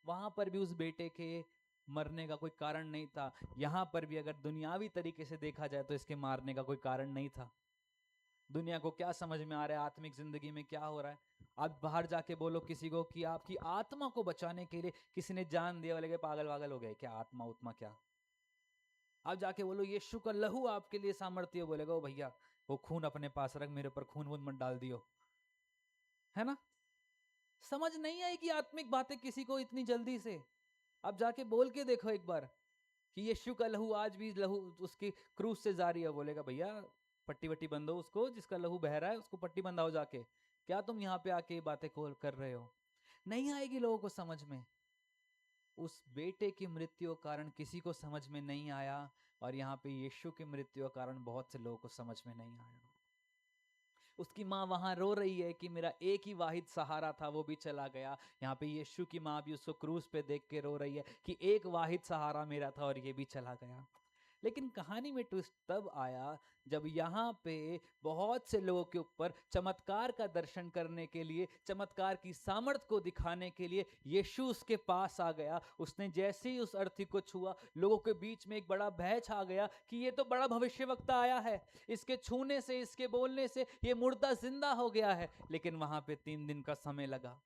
वहां पर भी उस बेटे के मरने का कोई कारण नहीं था। यहां पर भी अगर दुनियावी तरीके से देखा जाए तो इसके मारने का कोई कारण नहीं था। दुनिया को क्या समझ में आ रहा है आत्मिक जिंदगी में क्या हो रहा है? आप बाहर जाके बोलो किसी को कि आपकी आत्मा को बचाने के लिए किसी ने जान दिया, बोलेगे पागल वागल हो गए क्या, आत्मा उत्मा क्या? आप जाके बोलो यीशु का लहू आपके लिए सामर्थ्य, बोलेगा ओ भैया वो खून अपने पास रख, मेरे ऊपर खून वून मत डाल दियो, है ना? समझ नहीं आएगी आत्मिक बातें किसी को इतनी जल्दी से। आप जाके बोल के देखो एक बार कि यीशु का लहू आज भी लहू उसकी क्रूस से जारी है, बोलेगा भैया पट्टी वट्टी बंदो, उसको जिसका लहू बह रहा है उसको पट्टी बंधाओ जाके, क्या तुम यहाँ पे आके बातें खोल कर रहे हो? नहीं आएगी लोगों को समझ में। उस बेटे की मृत्यु के कारण किसी को समझ में नहीं आया, और यहाँ पे यीशु की मृत्यु के कारण बहुत से लोगों को समझ में नहीं आया। उसकी माँ वहां रो रही है कि मेरा एक ही वाहिद सहारा था वो भी चला गया। यहाँ पे यीशु की माँ भी उसको क्रूस पे देख के रो रही है कि एक वाहिद सहारा मेरा था और ये भी चला गया। लेकिन कहानी में ट्विस्ट तब आया जब यहाँ पे बहुत से लोगों के ऊपर चमत्कार का दर्शन करने के लिए, चमत्कार की सामर्थ को दिखाने के लिए यीशु उसके पास आ गया। उसने जैसे ही उस अर्थी को छुआ, लोगों के बीच में एक बड़ा भय छा गया कि ये तो बड़ा भविष्यवक्ता आया है, इसके छूने से, इसके बोलने से ये मुर्दा जिंदा हो गया है। लेकिन वहां पे 3 दिन का समय लगा।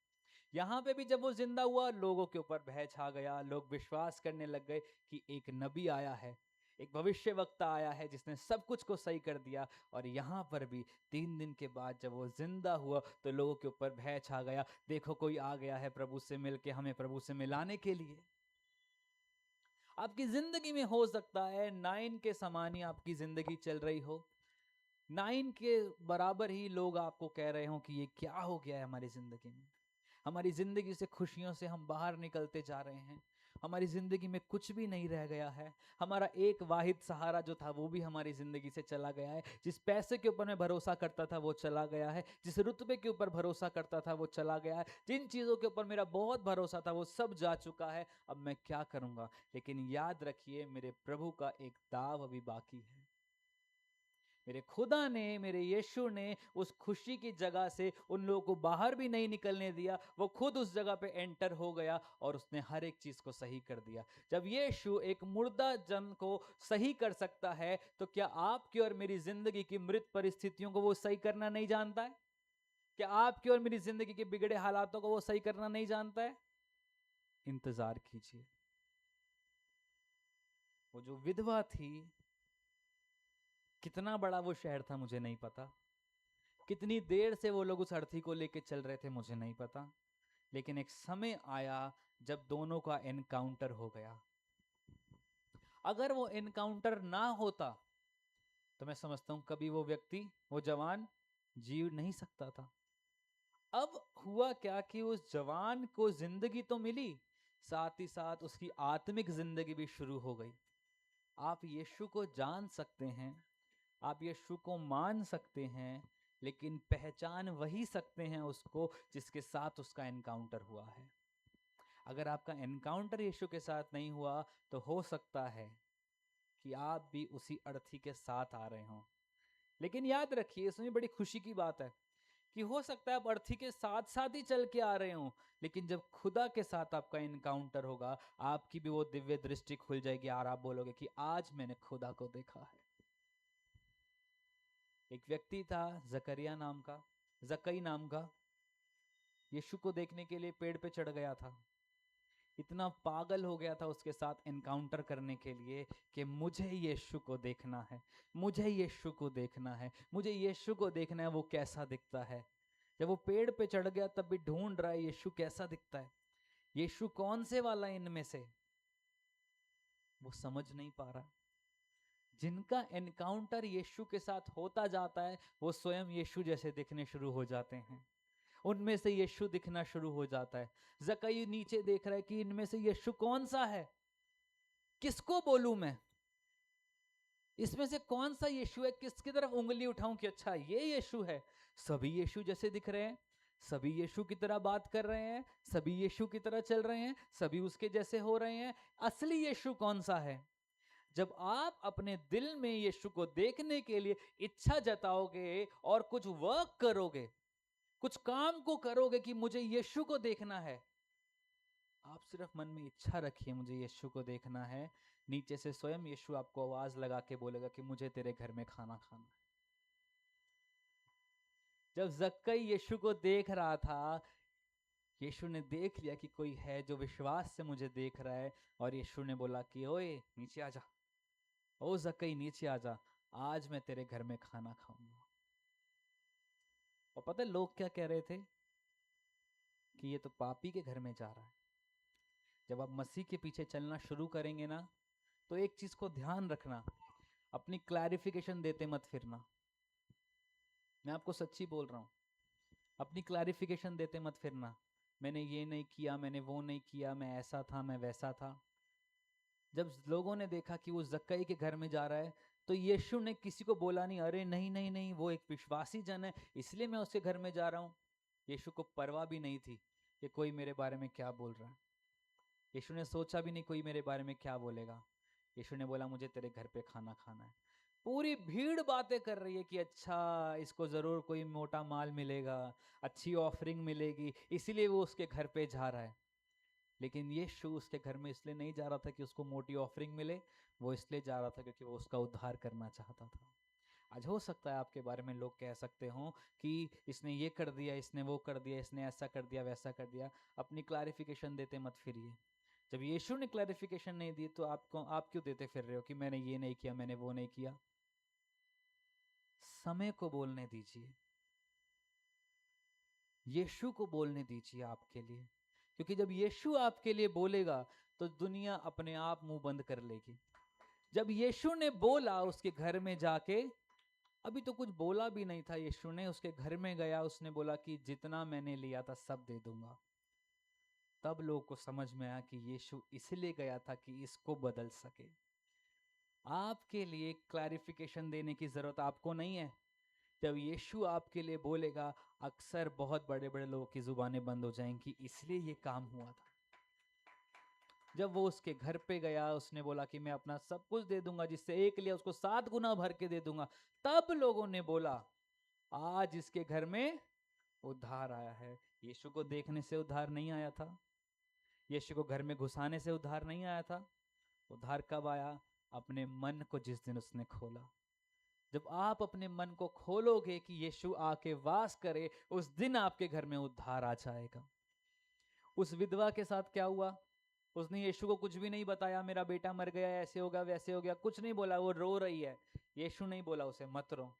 यहाँ पे भी जब वो जिंदा हुआ, लोगों के ऊपर भय छा गया। लोग विश्वास करने लग गए कि एक नबी आया है, एक भविष्यवक्ता आया है जिसने सब कुछ को सही कर दिया। और यहाँ पर भी 3 दिन के बाद जब वो जिंदा हुआ तो लोगों के ऊपर भय छा गया। देखो, कोई आ गया है प्रभु से मिलके, हमें प्रभु से मिलाने के लिए। आपकी जिंदगी में हो सकता है 9 के समान ही आपकी जिंदगी चल रही हो, 9 के बराबर ही लोग आपको कह रहे हो कि ये क्या हो गया है हमारी जिंदगी में। हमारी जिंदगी से खुशियों से हम बाहर निकलते जा रहे हैं, हमारी जिंदगी में कुछ भी नहीं रह गया है। हमारा एक वाहिद सहारा जो था वो भी हमारी जिंदगी से चला गया है। जिस पैसे के ऊपर मैं भरोसा करता था वो चला गया है, जिस रुतबे के ऊपर भरोसा करता था वो चला गया है, जिन चीजों के ऊपर मेरा बहुत भरोसा था वो सब जा चुका है। अब मैं क्या करूंगा? लेकिन याद रखिए, मेरे प्रभु का एक दाव अभी बाकी है। मेरे खुदा ने, मेरे यीशु ने उस खुशी की जगह से उन लोगों को बाहर भी नहीं निकलने दिया। वो खुद उस जगह पे एंटर हो गया और उसने हर एक चीज को सही कर दिया। जब यीशु एक मुर्दा जन को सही कर सकता है, तो क्या आपकी और मेरी जिंदगी की मृत परिस्थितियों को वो सही करना नहीं जानता है? क्या आपकी और मेरी जिंदगी के बिगड़े हालातों को वो सही करना नहीं जानता है? इंतजार कीजिए। वो जो विधवा थी, कितना बड़ा वो शहर था मुझे नहीं पता, कितनी देर से वो लोग उस अर्थी को लेके चल रहे थे मुझे नहीं पता, लेकिन एक समय आया जब दोनों का एनकाउंटर हो गया। अगर वो एनकाउंटर ना होता तो मैं समझता हूं कभी वो व्यक्ति, वो जवान जी नहीं सकता था। अब हुआ क्या कि उस जवान को जिंदगी तो मिली, साथ ही साथ उसकी आत्मिक जिंदगी भी शुरू हो गई। आप यीशु को जान सकते हैं, आप यीशु को मान सकते हैं, लेकिन पहचान वही सकते हैं उसको जिसके साथ उसका एनकाउंटर हुआ है। अगर आपका एनकाउंटर यीशु के साथ नहीं हुआ तो हो सकता है कि आप भी उसी अर्थी के साथ आ रहे हों। लेकिन याद रखिए, इसमें बड़ी खुशी की बात है कि हो सकता है आप अर्थी के साथ साथ ही चल के आ रहे हो, लेकिन जब खुदा के साथ आपका इनकाउंटर होगा, आपकी भी वो दिव्य दृष्टि खुल जाएगी और आप बोलोगे कि आज मैंने खुदा को देखा है। एक व्यक्ति था जकरिया नाम का, जकई नाम का, यीशु को देखने के लिए पेड़ पे चढ़ गया था। इतना पागल हो गया था उसके साथ एनकाउंटर करने के लिए कि मुझे यीशु को देखना है, मुझे यीशु को देखना है, मुझे यीशु को देखना है, वो कैसा दिखता है। जब वो पेड़ पे चढ़ गया तब भी ढूंढ रहा है यीशु कैसा दिखता है, यीशु कौन से वाला इनमें से, वो समझ नहीं पा रहा। जिनका एनकाउंटर यीशु के साथ होता जाता है वो स्वयं यीशु जैसे दिखने शुरू हो जाते हैं, उनमें से यीशु दिखना शुरू हो जाता है। जकई नीचे देख रहा है कि इनमें से यीशु कौन सा है, किसको बोलूं मैं, इसमें से कौन सा यीशु है, किसकी तरफ उंगली उठाऊं कि अच्छा ये यीशु है। सभी यीशु जैसे दिख रहे हैं, सभी यीशु की तरह बात कर रहे हैं, सभी यीशु की तरह चल रहे हैं, सभी उसके जैसे हो रहे हैं। असली यीशु कौन सा है? जब आप अपने दिल में यीशु को देखने के लिए इच्छा जताओगे और कुछ वर्क करोगे, कुछ काम को करोगे कि मुझे यीशु को देखना है, आप सिर्फ मन में इच्छा रखिए मुझे यीशु को देखना है, नीचे से स्वयं यीशु आपको आवाज लगा के बोलेगा कि मुझे तेरे घर में खाना खाना है। जब जक्कई यीशु को देख रहा था, यीशु ने देख लिया कि कोई है जो विश्वास से मुझे देख रहा है, और यीशु ने बोला कि ओए नीचे आ जा, ओ जक्कई नीचे आ जा, आज मैं तेरे घर में खाना खाऊंगा। और पता है लोग क्या कह रहे थे कि ये तो पापी के घर में जा रहा है। जब आप मसीह के पीछे चलना शुरू करेंगे ना, तो एक चीज को ध्यान रखना, अपनी क्लैरिफिकेशन देते मत फिरना। मैं आपको सच्ची बोल रहा हूँ, अपनी क्लैरिफिकेशन देते मत फिरना, मैंने ये नहीं किया, मैंने वो नहीं किया, मैं ऐसा था, मैं वैसा था। जब लोगों ने देखा कि वो जक्कई के घर में जा रहा है, तो यीशु ने किसी को बोला नहीं, अरे नहीं नहीं नहीं, वो एक विश्वासी जन है इसलिए मैं उसके घर में जा रहा हूँ। यीशु को परवाह भी नहीं थी कि कोई मेरे बारे में क्या बोल रहा है। यीशु ने सोचा भी नहीं कोई मेरे बारे में क्या बोलेगा। यीशु ने बोला मुझे तेरे घर पे खाना खाना है। पूरी भीड़ बातें कर रही है कि अच्छा इसको जरूर कोई मोटा माल मिलेगा, अच्छी ऑफरिंग मिलेगी, इसीलिए वो उसके घर पे जा रहा है। लेकिन यीशु उसके घर में इसलिए नहीं जा रहा था कि उसको मोटी ऑफरिंग मिले, वो इसलिए जा रहा था क्योंकि वो उसका उद्धार करना चाहता था। आज हो सकता है आपके बारे में लोग कह सकते हो कि इसने ये कर दिया, इसने वो कर दिया, इसने ऐसा कर दिया, वैसा कर दिया। अपनी क्लैरिफिकेशन देते मत फिरिए। जब यीशु ने क्लैरिफिकेशन नहीं दी तो आप क्यों देते फिर रहे हो कि मैंने ये नहीं किया, मैंने वो नहीं किया। समय को बोलने दीजिए, यीशु को बोलने दीजिए आपके लिए, क्योंकि जब यीशु आपके लिए बोलेगा तो दुनिया अपने आप मुंह बंद कर लेगी। जब यीशु ने बोला उसके घर में जाके, अभी तो कुछ बोला भी नहीं था यीशु ने, उसके घर में गया, उसने बोला कि जितना मैंने लिया था सब दे दूंगा। तब लोगों को समझ में आया कि यीशु इसलिए गया था कि इसको बदल सके। आपके लिए क्लैरिफिकेशन देने की जरूरत आपको नहीं है। जब यीशु आपके लिए बोलेगा, अक्सर बहुत बड़े बड़े लोगों की जुबानें बंद हो जाएंगी, इसलिए ये काम हुआ था। जब वो उसके घर पे गया, उसने बोला कि मैं अपना सब कुछ दे दूंगा, जिससे एक लिया उसको 7 गुना भर के दे दूंगा। तब लोगों ने बोला आज इसके घर में उद्धार आया है। यीशु को देखने से उद्धार नहीं आया था, यीशु को घर में घुसाने से उद्धार नहीं आया था। उद्धार कब आया? अपने मन को जिस दिन उसने खोला। जब आप अपने मन को खोलोगे कि यीशु आके वास करे, उस दिन आपके घर में उद्धार आ जाएगा। उस विधवा के साथ क्या हुआ? उसने यीशु को कुछ भी नहीं बताया, मेरा बेटा मर गया, ऐसे हो गया, वैसे हो गया, कुछ नहीं बोला। वो रो रही है, यीशु नहीं बोला उसे मत रो।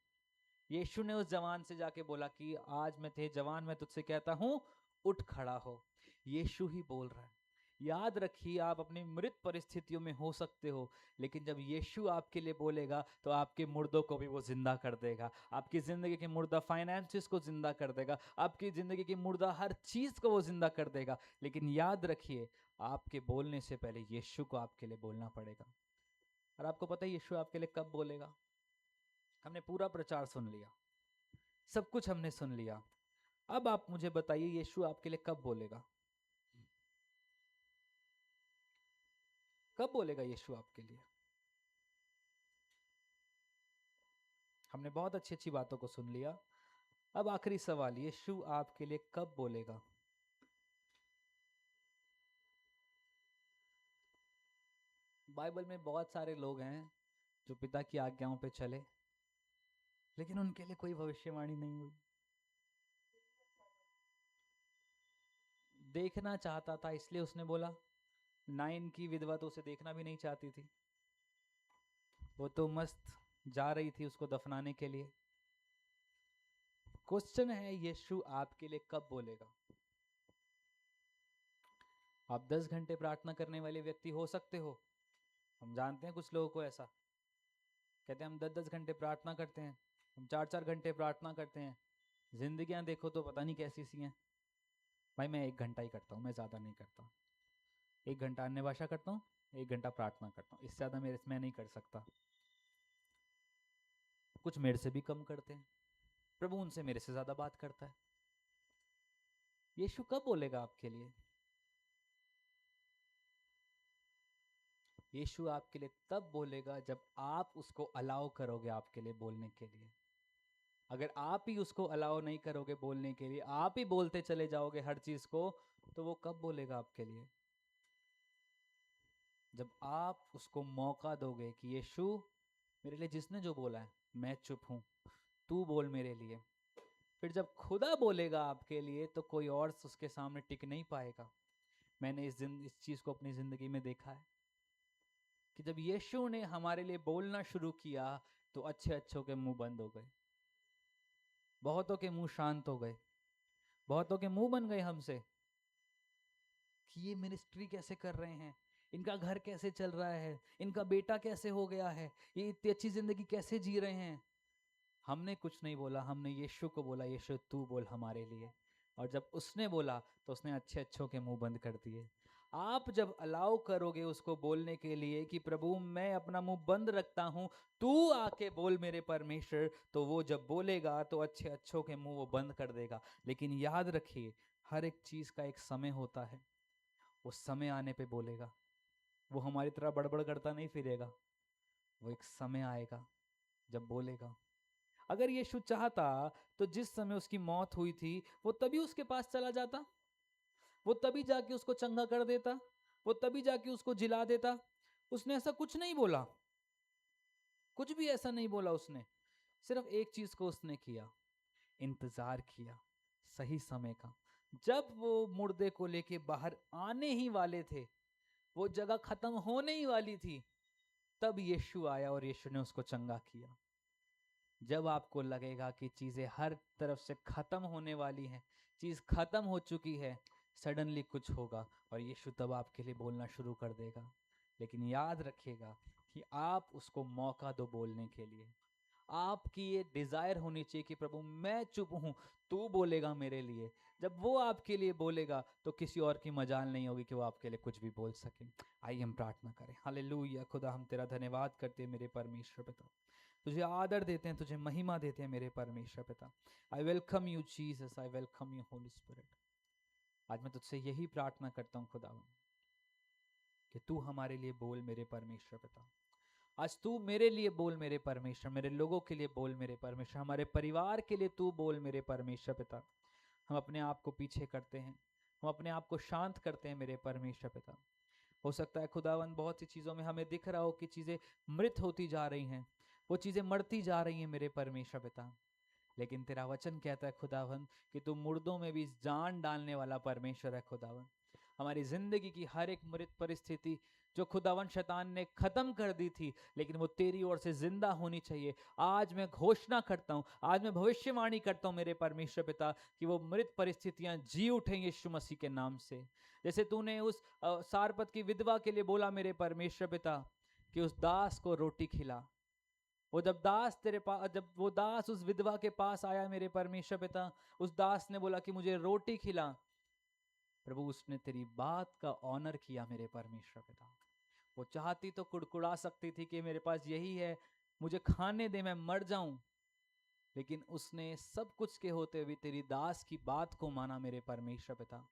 यीशु ने उस जवान से जाके बोला कि आज मैं थे जवान, मैं तुझसे कहता हूं उठ खड़ा हो। यीशु ही बोल रहा है। याद रखिए, आप अपनी मृत परिस्थितियों में हो सकते हो, लेकिन जब यीशु आपके लिए बोलेगा तो आपके मुर्दों को भी वो जिंदा कर देगा। आपकी जिंदगी के मुर्दा फाइनेंसेस को जिंदा कर देगा, आपकी जिंदगी की मुर्दा हर चीज को वो जिंदा कर देगा। लेकिन याद रखिए, आपके बोलने से पहले यीशु को आपके लिए बोलना पड़ेगा। और आपको पता है यीशु आपके लिए कब बोलेगा? हमने पूरा प्रचार सुन लिया, सब कुछ हमने सुन लिया। अब आप मुझे बताइए यीशु आपके लिए कब बोलेगा? कब बोलेगा यीशु आपके लिए? हमने बहुत अच्छी अच्छी बातों को सुन लिया। अब आखिरी सवाल, यीशु आपके लिए कब बोलेगा? बाइबल में बहुत सारे लोग हैं जो पिता की आज्ञाओं पे चले, लेकिन उनके लिए कोई भविष्यवाणी नहीं हुई। देखना चाहता था इसलिए उसने बोला। नाइन की विधवा तो उसे देखना भी नहीं चाहती थी, वो तो मस्त जा रही थी उसको दफनाने के लिए। क्वेश्चन है यीशु आपके लिए कब बोलेगा? आप 10 घंटे प्रार्थना करने वाले व्यक्ति हो सकते हो। हम जानते हैं कुछ लोगों को ऐसा, कहते हैं हम 10-10 घंटे प्रार्थना करते हैं, हम 4-4 घंटे प्रार्थना करते हैं, जिंदगियां देखो तो पता नहीं कैसी सी हैं। भाई मैं 1 घंटा ही करता हूँ, मैं ज़्यादा नहीं करता। 1 घंटा अन्य भाषा करता हूँ, 1 घंटा प्रार्थना करता हूँ, इससे ज़्यादा मेरे मैं नहीं कर सकता। कुछ मेरे से भी कम करते हैं, प्रभु उनसे मेरे से ज़्यादा बात करता है। यीशु कब बोलेगा आपके लिए? यीशु आपके लिए तब बोलेगा जब आप उसको अलाउ करोगे आपके लिए बोलने के लिए। अगर आप ही उसको अलाउ नहीं करोगे बोलने के लिए, आप ही बोलते चले जाओगे हर चीज को, तो वो कब बोलेगा आपके लिए? जब आप उसको मौका दोगे कि यीशु मेरे लिए जिसने जो बोला है मैं चुप हूं, तू बोल मेरे लिए। फिर जब खुदा बोलेगा आपके लिए तो कोई और उसके सामने टिक नहीं पाएगा। मैंने इस चीज को अपनी जिंदगी में देखा है कि जब यीशु ने हमारे लिए बोलना शुरू किया तो अच्छे अच्छों के मुंह बंद हो गए, बहुतों के मुंह शांत हो गए, बहुतों के मुंह बन गए हमसे कि ये मिनिस्ट्री कैसे कर रहे हैं, इनका घर कैसे चल रहा है, इनका बेटा कैसे हो गया है, ये इतनी अच्छी जिंदगी कैसे जी रहे हैं। हमने कुछ नहीं बोला, हमने यीशु को बोला यीशु तू बोल हमारे लिए। और जब उसने बोला तो उसने अच्छे अच्छों के मुंह बंद कर दिए। आप जब अलाउ करोगे उसको बोलने के लिए कि प्रभु मैं अपना मुंह बंद रखता हूं, तू आके बोल मेरे परमेश्वर, तो वो जब बोलेगा तो अच्छे अच्छों के मुंह वो बंद कर देगा। लेकिन याद रखिए, हर एक चीज का एक समय होता है, वो समय आने पे बोलेगा। वो हमारी तरह बड़बड़ करता नहीं फिरेगा। वो एक समय आएगा जब बोलेगा। अगर यीशु चाहता तो जिस समय उसकी मौत हुई थी वो तभी उसके पास चला जाता, वो तभी जाके उसको चंगा कर देता, वो तभी जाके उसको जिला देता। उसने ऐसा कुछ नहीं बोला, कुछ भी ऐसा नहीं बोला उसने। सिर्फ एक चीज को उसने किया, इंतजार किया सही समय का। जब वो मुर्दे को लेके बाहर आने ही वाले थे, वो जगह खत्म होने ही वाली थी, तब यीशु आया और यीशु ने उसको चंगा किया। जब आपको लगेगा कि चीजें हर तरफ से खत्म होने वाली हैं, चीज खत्म हो चुकी है, सडनली कुछ होगा और यीशु तब आपके लिए बोलना शुरू कर देगा। लेकिन याद रखिएगा कि आप उसको मौका दो बोलने के लिए। आपकी ये डिजायर होनी चाहिए कि प्रभु मैं चुप हूं, तू बोलेगा मेरे लिए। जब वो आपके लिए बोलेगा तो किसी और की मजाल नहीं होगी कि वो आपके लिए कुछ भी बोल सके। आइए हम प्रार्थना करें। हालेलुया। खुदा हम तेरा धन्यवाद करते हैं मेरे परमेश्वर पिता, तुझे आदर देते हैं, तुझे महिमा देते हैं मेरे परमेश्वर पिता। I welcome you Jesus, I welcome you Holi spirit. आज मैं तुझसे यही प्रार्थना करता हूँ खुदा कि तू हमारे लिए बोल मेरे परमेश्वर पिता। आज तू मेरे लिए बोल मेरे परमेश्वर, मेरे लोगों के लिए बोल मेरे परमेश्वर, हमारे परिवार के लिए तू बोल मेरे परमेश्वर पिता। हम अपने आप को पीछे करते हैं, हम अपने आप को शांत करते हैं मेरे परमेश्वर पिता। हो सकता है खुदावन बहुत सी चीज़ों में हमें दिख रहा हो कि चीज़ें मृत होती जा रही हैं, वो चीज़ें मरती जा रही हैं मेरे परमेश्वर पिता। लेकिन तेरा वचन कहता है खुदावन कि तू मुर्दों में भी जान डालने वाला परमेश्वर है खुदावन। हमारी जिंदगी की हर एक मृत परिस्थिति जो खुदावन शैतान ने खत्म कर दी थी, लेकिन वो तेरी ओर से जिंदा होनी चाहिए। आज मैं घोषणा करता हूँ, आज मैं भविष्यवाणी करता हूँ मेरे परमेश्वर पिता कि वो मृत परिस्थितियां जी उठें यीशु मसीह के नाम से। जैसे तूने उस सारपत की विधवा के लिए बोला मेरे परमेश्वर पिता कि उस दास को रोटी खिला। वो जब दास तेरे पास, जब वो दास उस विधवा के पास आया मेरे परमेश्वर पिता, उस दास ने बोला कि मुझे रोटी खिला। प्रभु उसने तेरी बात का ऑनर किया मेरे परमेश्वर पिता। वो चाहती तो कुड़कुड़ा सकती थी कि मेरे पास यही है, मुझे खाने दे, मैं मर जाऊं। लेकिन उसने सब कुछ के होते हुए तेरी दास की बात को माना मेरे परमेश्वर पिता।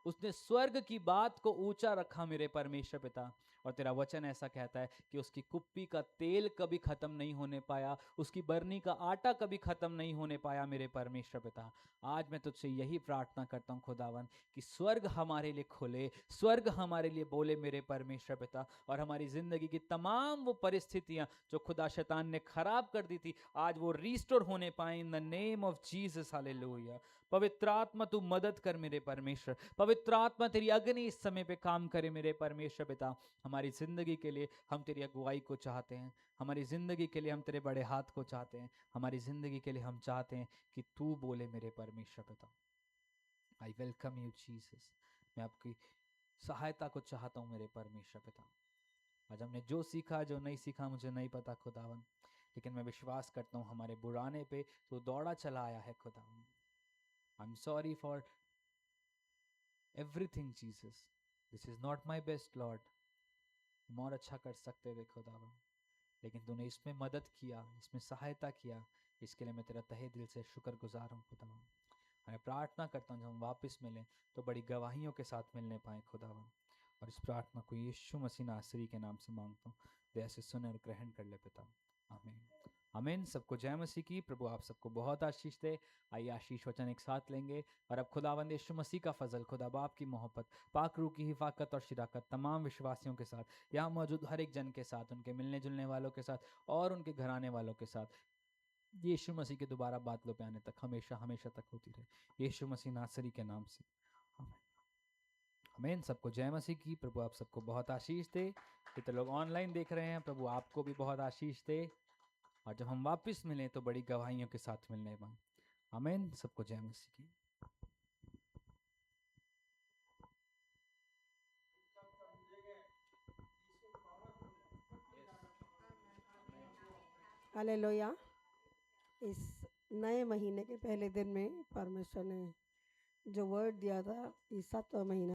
उसने स्वर्ग की बात को ऊंचा रखा मेरे परमेश्वर पिता। और तेरा वचन ऐसा कहता है कि उसकी कुप्पी का तेल कभी खत्म नहीं होने पाया, उसकी बरनी का आटा कभी खत्म नहीं होने पाया मेरे परमेश्वर पिता। आज मैं तुझसे यही प्रार्थना करता हूँ खुदावन कि स्वर्ग हमारे लिए खुले, स्वर्ग हमारे लिए बोले मेरे परमेश्वर पिता। और हमारी जिंदगी की तमाम वो परिस्थितियां जो खुदा शैतान ने खराब कर दी थी, आज वो रिस्टोर होने पाए in the name of Jesus. Hallelujah. पवित्र आत्मा तू मदद कर मेरे परमेश्वर, पवित्र आत्मा तेरी अग्नि इस समय पे काम करे मेरे परमेश्वर पिता। हमारी जिंदगी के लिए हम तेरी अगुवाई को चाहते हैं, हमारी जिंदगी के लिए हम तेरे बड़े हाथ को चाहते हैं, हमारी जिंदगी के लिए हम चाहते हैं कि तू बोले मेरे परमेश्वर पिता। I welcome you Jesus. मैं आपकी सहायता को चाहता हूँ मेरे परमेश्वर पिता। आज हमने जो सीखा जो नहीं सीखा मुझे नहीं पता खुदावन, लेकिन मैं विश्वास करता हूँ हमारे बुराने पे तो दौड़ा चला आया है खुदावन। I am sorry for everything Jesus, this is not my best Lord. हम और अच्छा कर सकते थे खुदावन, लेकिन तूने इसमें मदद किया, इसमें सहायता किया, इसके लिए मैं तेरा तहे दिल से शुक्रगुजार हूँ खुदावन। मैं प्रार्थना करता हूँ जब हम वापस मिलें तो बड़ी गवाहियों के साथ मिलने पाए खुदावन। और इस प्रार्थना को यीशु मसीह नासरी के नाम से मांगता हूँ, दया से सुने और ग्रहण कर ले पिता। आमीन। आमीन। सबको जय मसीह की। प्रभु आप सबको बहुत आशीष दे। आइए आशीष वचन एक साथ लेंगे और अब खुदावंद यीशु मसीह का फजल, खुदा बाप की मोहब्बत, पाक रूह की हिफाकत और शिराकत तमाम विश्वासियों के साथ, यहाँ मौजूद हर एक जन के साथ, उनके मिलने जुलने वालों के साथ और उनके घराने वालों के साथ, यीशु मसीह के दोबारा बादलों पे आने तक हमेशा हमेशा तक होती रहे, यीशु मसीह नासरी के नाम से। आमीन। सबको जय मसीह की। प्रभु आप सबको बहुत आशीष दे। कितने लोग ऑनलाइन देख रहे हैं, प्रभु आपको भी बहुत आशीष दे। और जब हम वापस मिलें तो बड़ी गवाहियों के साथ मिलने पाएं। आमीन। सबको जय मसीह की। हालेलुया। इस नए महीने के पहले दिन में परमेश्वर ने जो वर्ड दिया था, ये 7वां महीना